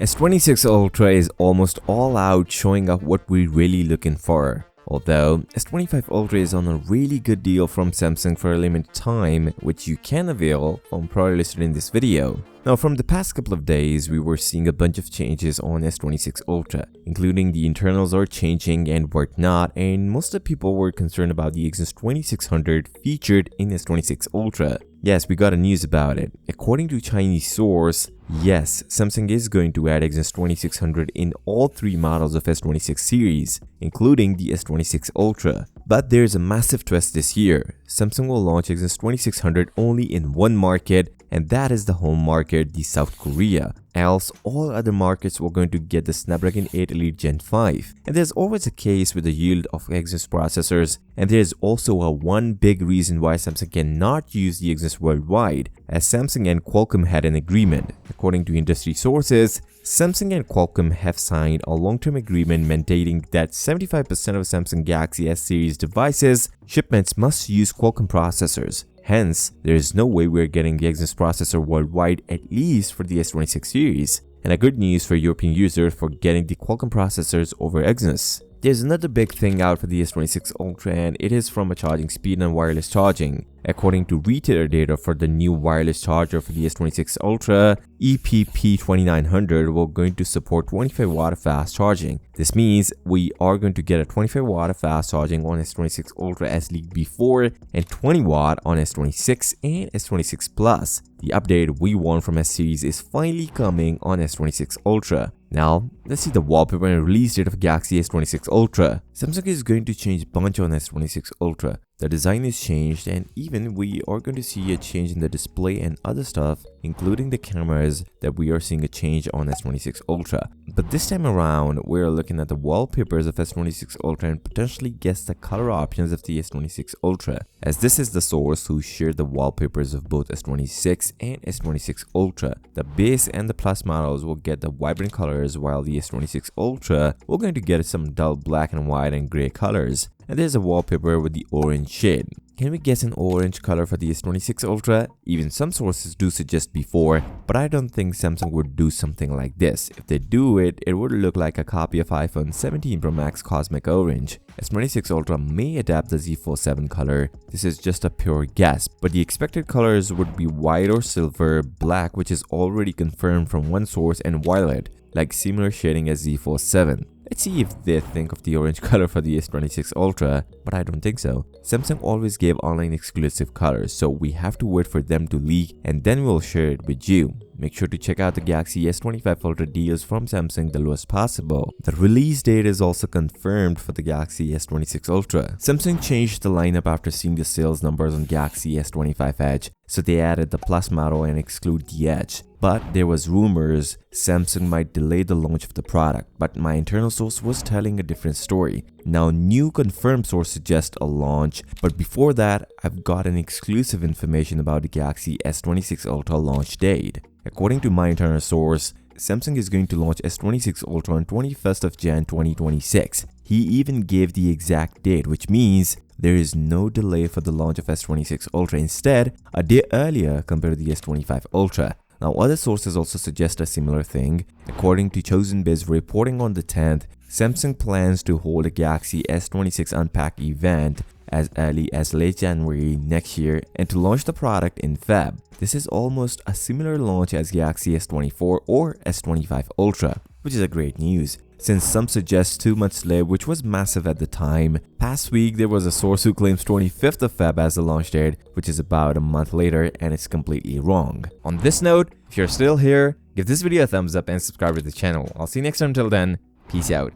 S26 Ultra is almost all out, showing up what we're really looking for. Although S25 Ultra is on a really good deal from Samsung for a limited time, which you can avail from prior listed in this video. Now, from the past couple of days, we were seeing a bunch of changes on S26 Ultra, including the internals are changing and whatnot, and most of the people were concerned about the Exynos 2600 featured in S26 Ultra. Yes, we got a news about it. According to Chinese source, yes, Samsung is going to add Exynos 2600 in all three models of S26 series, including the S26 Ultra. But there's a massive twist this year. Samsung will launch Exynos 2600 only in one market, and that is the home market, the South Korea. Else, all other markets were going to get the Snapdragon 8 Elite Gen 5. And there's always a case with the yield of Exynos processors, and there's also one big reason why Samsung cannot use the Exynos worldwide, as Samsung and Qualcomm had an agreement. According to industry sources, Samsung and Qualcomm have signed a long-term agreement mandating that 75% of Samsung Galaxy S series devices shipments must use Qualcomm processors. Hence, there is no way we're getting the Exynos processor worldwide, at least for the S26 series. And a good news for European users for getting the Qualcomm processors over Exynos. There's another big thing out for the S26 Ultra, and it is from a charging speed and wireless charging. According to retailer data for the new wireless charger for the S26 Ultra, EPP2900 will going to support 25 watt fast charging. This means we are going to get a 25 watt fast charging on S26 Ultra as leaked before, and 20 watt on S26 and S26 Plus. The update we want from S series is finally coming on S26 Ultra. Now, let's see the wallpaper and release date of Galaxy S26 Ultra. Samsung is going to change a bunch on S26 Ultra. The design is changed, and even we are going to see a change in the display and other stuff, including the cameras, that we are seeing a change on S26 Ultra. But this time around, we're looking at the wallpapers of S26 Ultra and potentially guess the color options of the S26 Ultra, as this is the source who shared the wallpapers of both S26 and S26 Ultra. The base and the Plus models will get the vibrant colors, while the S26 Ultra will going to get some dull black and white and gray colors. And there's a wallpaper with the orange shade. Can we guess an orange color for the S26 Ultra? Even some sources do suggest before, but I don't think Samsung would do something like this. If they do it, it would look like a copy of iPhone 17 Pro Max Cosmic Orange. S26 Ultra may adapt the Z Fold 7 color. This is just a pure guess, but the expected colors would be white or silver, black, which is already confirmed from one source, and violet, like similar shading as Z Fold 7. Let's see if they think of the orange color for the S26 Ultra, but I don't think so. Samsung always gave online exclusive colors, so we have to wait for them to leak and then we'll share it with you. Make sure to check out the Galaxy S25 Ultra deals from Samsung the lowest possible. The release date is also confirmed for the Galaxy S26 Ultra. Samsung changed the lineup after seeing the sales numbers on Galaxy S25 Edge, so they added the Plus model and exclude the Edge. But there was rumors Samsung might delay the launch of the product, but my internal source was telling a different story. Now, new confirmed source suggests a launch, but before that, I've got an exclusive information about the Galaxy S26 Ultra launch date. According to my internal source, Samsung is going to launch S26 Ultra on 21st of Jan 2026. He even gave the exact date, which means there is no delay for the launch of S26 Ultra. Instead, a day earlier compared to the S25 Ultra. Now, other sources also suggest a similar thing. According to Chosen Biz reporting on the 10th, Samsung plans to hold a Galaxy S26 Unpacked event as early as late January next year and to launch the product in Feb. This is almost a similar launch as Galaxy S24 or S25 Ultra, which is a great news, since some suggest 2 months delay, which was massive at the time. Past week, there was a source who claims 25th of Feb as the launch date, which is about a month later, and it's completely wrong. On this note, if you're still here, give this video a thumbs up and subscribe to the channel. I'll see you next time. Until then, peace out.